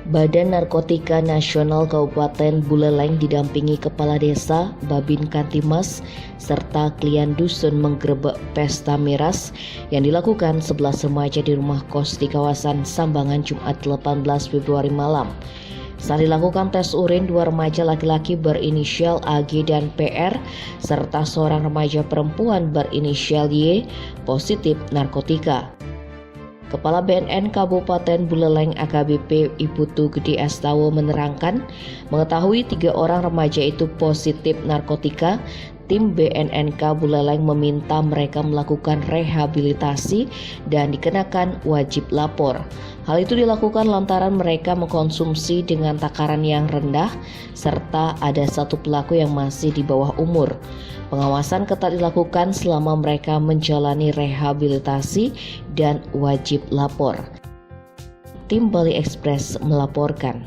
Badan Narkotika Nasional Kabupaten Buleleng didampingi Kepala Desa, Babin Kantimas, serta klien dusun menggerebek pesta miras yang dilakukan 11 remaja di rumah kos di kawasan Sambangan Jumat 18 Februari malam. Saat dilakukan tes urin, 2 remaja laki-laki berinisial AG dan PR serta seorang remaja perempuan berinisial Y positif narkotika. Kepala BNN Kabupaten Buleleng AKBP Iputu Gede Astawa menerangkan, mengetahui 3 orang remaja itu positif narkotika, tim BNNK Buleleng meminta mereka melakukan rehabilitasi dan dikenakan wajib lapor. Hal itu dilakukan lantaran mereka mengkonsumsi dengan takaran yang rendah serta ada 1 pelaku yang masih di bawah umur. Pengawasan ketat dilakukan selama mereka menjalani rehabilitasi dan wajib lapor. Tim Bali Express melaporkan.